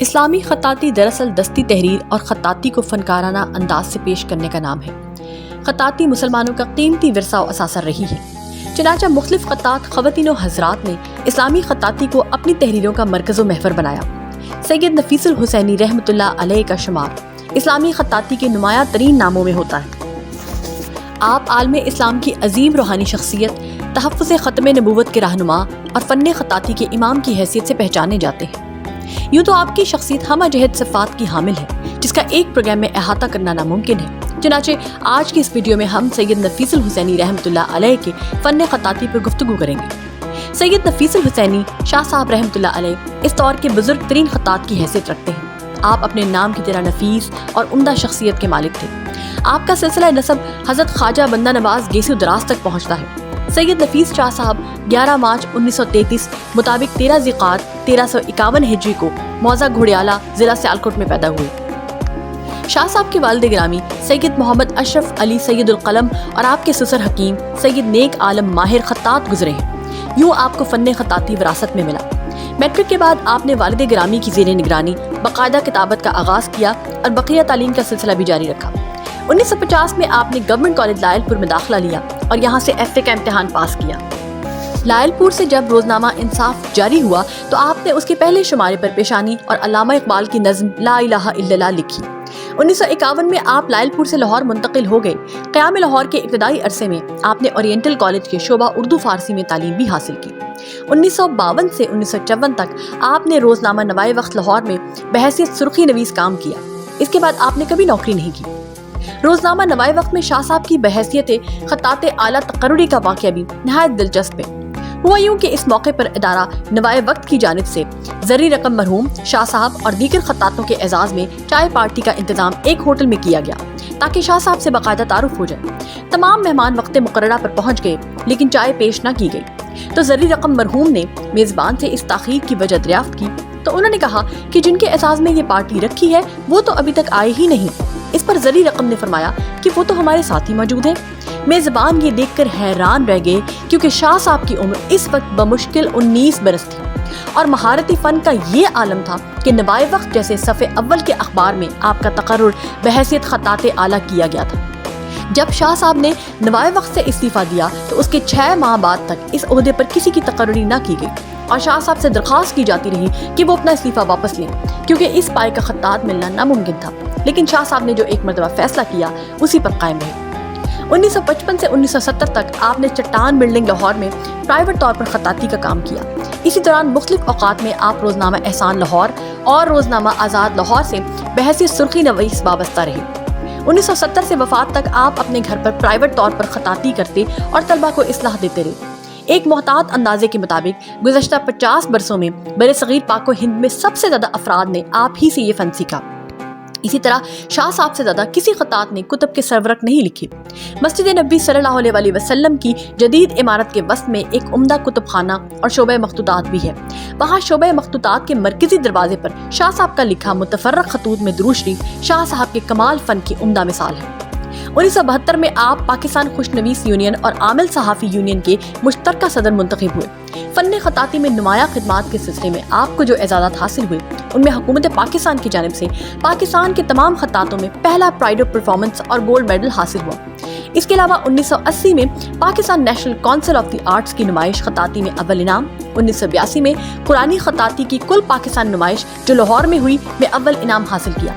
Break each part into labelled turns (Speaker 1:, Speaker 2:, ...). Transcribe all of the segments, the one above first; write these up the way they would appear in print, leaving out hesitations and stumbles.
Speaker 1: اسلامی خطاطی دراصل دستی تحریر اور خطاطی کو فنکارانہ انداز سے پیش کرنے کا نام ہے۔ خطاطی مسلمانوں کا قیمتی ورثہ و اثاثہ رہی ہے، چنانچہ مختلف خطاط خواتین و حضرات نے اسلامی خطاطی کو اپنی تحریروں کا مرکز و محور بنایا۔ سید نفیس الحسینی رحمۃ اللہ علیہ کا شمار اسلامی خطاطی کے نمایاں ترین ناموں میں ہوتا ہے۔ آپ عالم اسلام کی عظیم روحانی شخصیت، تحفظ ختم نبوت کے رہنما اور فن خطاطی کے امام کی حیثیت سے پہچانے جاتے ہیں۔ یوں تو آپ کی شخصیت ہمہ جہت صفات کی حامل ہے، جس کا ایک پروگرام میں احاطہ کرنا ناممکن ہے۔ چنانچہ آج کی اس ویڈیو میں ہم سید نفیس الحسینی رحمۃ اللہ علیہ کے فن خطاطی پر گفتگو کریں گے۔ سید نفیس الحسینی شاہ صاحب رحمۃ اللہ علیہ اس دور کے بزرگ ترین خطاط کی حیثیت رکھتے ہیں۔ آپ اپنے نام کی طرح نفیس اور عمدہ شخصیت کے مالک تھے۔ آپ کا سلسلہ نسب حضرت خواجہ بندہ نواز گیسو دراز تک پہنچتا ہے۔ سید نفیس شاہ صاحب 11 مارچ 1933 مطابق 13 ذی-القعدہ 1351 ہجری کو موضع گھوڑیالہ ضلع سیالکوٹ میں پیدا ہوئے۔ شاہ صاحب کے والد گرامی سید محمد اشرف علی سید القلم اور آپ کے سسر حکیم سید نیک عالم ماہر خطاط گزرے ہیں۔ یوں آپ کو فن خطاطی وراثت میں ملا۔ میٹرک کے بعد آپ نے والد گرامی کی زیر نگرانی باقاعدہ کتابت کا آغاز کیا اور بقیہ تعلیم کا سلسلہ بھی جاری رکھا۔ 1950 میں آپ نے گورنمنٹ کالج لائل پور میں داخلہ لیا اور یہاں سے ایف اے کا امتحان پاس کیا۔ لائل پور سے جب روزنامہ انصاف جاری ہوا تو آپ نے اس کے پہلے شمارے پر پیشانی اور علامہ اقبال کی نظم لا الہ الا اللہ لکھی۔ 1951 میں آپ لائل پور سے لاہور منتقل ہو گئے۔ قیام لاہور کے ابتدائی عرصے میں آپ نے اورینٹل کالج کے شعبہ اردو فارسی میں تعلیم بھی حاصل کی۔ 1952 سے 1954 تک آپ نے روزنامہ نوائے وقت لاہور میں بحیثیت سرخی نویس کام کیا۔ اس کے بعد آپ نے کبھی نوکری نہیں کی۔ روزنامہ نوائے وقت میں شاہ صاحب کی بحیثیت خطاط اعلیٰ تقرری کا واقعہ بھی نہایت دلچسپ ہے۔ ہوا یوں کہ اس موقع پر ادارہ نوائے وقت کی جانب سے زرعی رقم مرحوم شاہ صاحب اور دیگر خطاطوں کے اعزاز میں چائے پارٹی کا انتظام ایک ہوٹل میں کیا گیا تاکہ شاہ صاحب سے باقاعدہ تعارف ہو جائے۔ تمام مہمان وقت مقررہ پر پہنچ گئے لیکن چائے پیش نہ کی گئی تو زرعی رقم مرحوم نے میزبان سے اس تاخیر کی وجہ دریافت کی تو انہوں نے کہا کہ جن کے اعزاز میں یہ پارٹی رکھی ہے وہ تو ابھی تک آئے ہی نہیں۔ اس پر زرعی رقم نے فرمایا کہ وہ تو ہمارے ساتھ ہی موجود ہیں۔ میزبان یہ دیکھ کر حیران رہ گئے کیونکہ شاہ صاحب کی عمر اس وقت بمشکل 19 برس تھی اور مہارتی فن کا یہ عالم تھا کہ نوائے وقت جیسے صفحے اول کے اخبار میں آپ کا تقرر بحیثیت خطاط اعلیٰ کیا گیا تھا۔ جب شاہ صاحب نے نوائے وقت سے استعفیٰ دیا تو اس کے 6 ماہ بعد تک اس عہدے پر کسی کی تقرری نہ کی گئی اور شاہ صاحب سے درخواست کی جاتی رہی کہ وہ اپنا استعفیٰ واپس لیں کیونکہ اس پائے کا خطاط ملنا ناممکن تھا۔ لیکن شاہ صاحب نے جو ایک مرتبہ فیصلہ کیا اسی پر قائم رہے۔ 1955 سے 1970 تک آپ نے چٹان بلڈنگ لاہور میں پرائیویٹ طور پر خطاطی کا کام کیا۔ اسی دوران مختلف اوقات میں آپ روزنامہ احسان لاہور اور روزنامہ آزاد لاہور سے بحیثیت سرخی نویس وابستہ رہے۔ 1970 سے وفات تک آپ اپنے گھر پر پرائیویٹ طور پر خطاطی کرتے اور طلبہ کو اصلاح دیتے رہے۔ ایک محتاط اندازے کے مطابق گزشتہ 50 برسوں میں برصغیر پاک و ہند میں سب سے زیادہ افراد نے آپ ہی سے یہ فن سیکھا۔ اسی طرح شاہ صاحب سے زیادہ کسی خطاط نے کتب کے سرورق نہیں لکھی۔ مسجد نبوی صلی اللہ علیہ وسلم کی جدید عمارت کے وسط میں ایک عمدہ کتب خانہ اور شعبہ مخطوطات بھی ہے۔ وہاں شعبہ مخطوطات کے مرکزی دروازے پر شاہ صاحب کا لکھا متفرق خطوط میں درود شریف شاہ صاحب کے کمال فن کی عمدہ مثال ہے۔ 1972 میں آپ پاکستان خوشنویس یونین اور عامل صحافی یونین کے مشترکہ صدر منتخب ہوئے۔ فن خطاطی میں نمایاں خدمات کے سلسلے میں آپ کو جو اعزازات حاصل ہوئے ان میں حکومت پاکستان کی جانب سے پاکستان کے تمام خطاطوں میں پہلا پرائڈ آف پرفارمنس اور گولڈ میڈل حاصل ہوا۔ اس کے علاوہ 1980 میں Pakistan national council of the arts کی نمائش خطاطی میں اول انعام، 1982 میں قرآنی خطاطی کی کل پاکستان نمائش جو لاہور میں ہوئی میں اول انعام حاصل کیا۔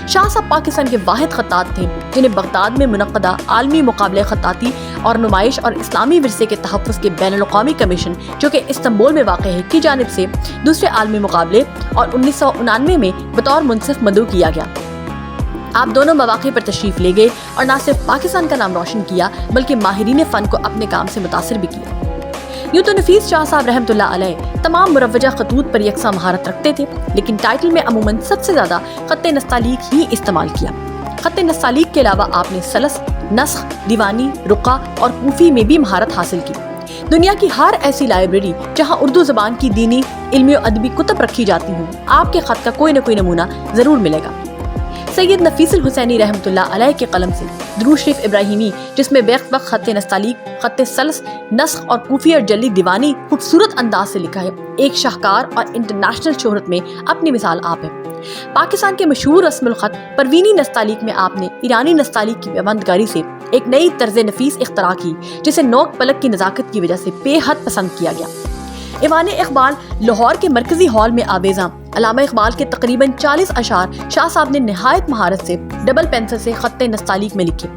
Speaker 1: شاہ صاحب پاکستان کے واحد خطاط تھے جنہیں بغداد میں منعقدہ عالمی مقابلے خطاطی اور نمائش اور اسلامی ورثے کے تحفظ کے بین الاقوامی کمیشن جو کہ استنبول میں واقع ہے کی جانب سے دوسرے عالمی مقابلے اور 1999 میں بطور منصف مدعو کیا گیا۔ آپ دونوں مواقع پر تشریف لے گئے اور نہ صرف پاکستان کا نام روشن کیا بلکہ ماہرین فن کو اپنے کام سے متاثر بھی کیا۔ یوں تو نفیس شاہ صاحب رحمۃ اللہ علیہ تمام مروجہ خطوط پر یکساں مہارت رکھتے تھے لیکن ٹائٹل میں عموماً سب سے زیادہ خط نستعلیق ہی استعمال کیا۔ خط نستعلیق کے علاوہ آپ نے سلس، نسخ، دیوانی، رقعہ اور کوفی میں بھی مہارت حاصل کی۔ دنیا کی ہر ایسی لائبریری جہاں اردو زبان کی دینی، علمی و ادبی کتب رکھی جاتی ہوں آپ کے خط کا کوئی نہ کوئی نمونہ ضرور ملے گا۔ سید نفیس الحسینی رحمۃ اللہ علیہ کے قلم سے درود شریف ابراہیمی، جس میں بیک وقت خط نستعلیق، خط سلس، نسخ اور کوفی اور جلی دیوانی خوبصورت انداز سے لکھا ہے، ایک شاہکار اور انٹرنیشنل شہرت میں اپنی مثال آپ ہے۔ پاکستان کے مشہور رسم الخط پروینی نستعلیق میں آپ نے ایرانی نستعلیق کی پیوندگاری سے ایک نئی طرز نفیس اختراع کی، جسے نوک پلک کی نزاکت کی وجہ سے بے حد پسند کیا گیا۔ ایوان اقبال لاہور کے مرکزی ہال میں آویزاں علامہ اقبال کے تقریباً 40 اشعار شاہ صاحب نے نہایت مہارت سے ڈبل پینسل سے خط نستعلیق میں لکھے۔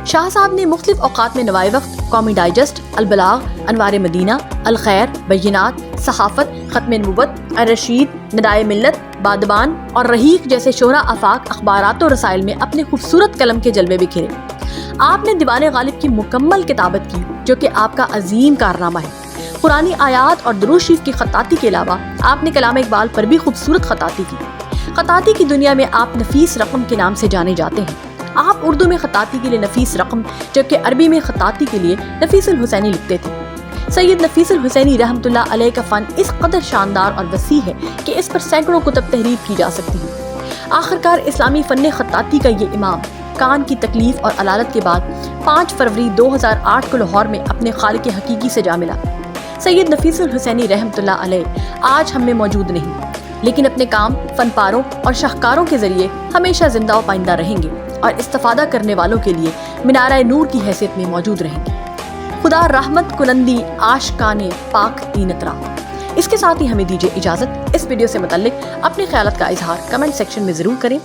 Speaker 1: شاہ صاحب نے مختلف اوقات میں نوائے وقت، قومی ڈائجسٹ، البلاغ، انوار مدینہ، الخیر، بینات، صحافت، ختم نبوت، الرشید، ندائے ملت، بادبان اور رحیق جیسے شہرا آفاق اخبارات و رسائل میں اپنے خوبصورت قلم کے جلوے بکھیرے۔ آپ نے دیوان غالب کی مکمل کتابت کی، جو کہ آپ کا عظیم کارنامہ ہے۔ قرآنی آیات اور درود شریف کی خطاطی کے علاوہ آپ نے کلام اقبال پر بھی خوبصورت خطاطی کی۔ خطاطی کی دنیا میں آپ نفیس رقم کے نام سے جانے جاتے ہیں۔ آپ اردو میں خطاطی کے لیے نفیس رقم، جبکہ عربی میں خطاطی کے لیے نفیس الحسینی لکھتے تھے۔ سید نفیس الحسینی رحمۃ اللہ علیہ کا فن اس قدر شاندار اور وسیع ہے کہ اس پر سینکڑوں کتب تحریر کی جا سکتی ہیں۔ آخرکار اسلامی فن خطاطی کا یہ امام کان کی تکلیف اور علالت کے بعد 5 فروری 2008 کو لاہور میں اپنے خالق حقیقی سے جا ملا۔ سید نفیس الحسینی رحمۃ اللہ علیہ آج ہم میں موجود نہیں، لیکن اپنے کام، فن پاروں اور شاہکاروں کے ذریعے ہمیشہ زندہ و پائندہ رہیں گے اور استفادہ کرنے والوں کے لیے مینارہ نور کی حیثیت میں موجود رہیں گے۔ خدا رحمت کنندی عاشقان پاک دینترا۔ اس کے ساتھ ہی ہمیں دیجیے اجازت۔ اس ویڈیو سے متعلق اپنے خیالات کا اظہار کمنٹ سیکشن میں ضرور کریں۔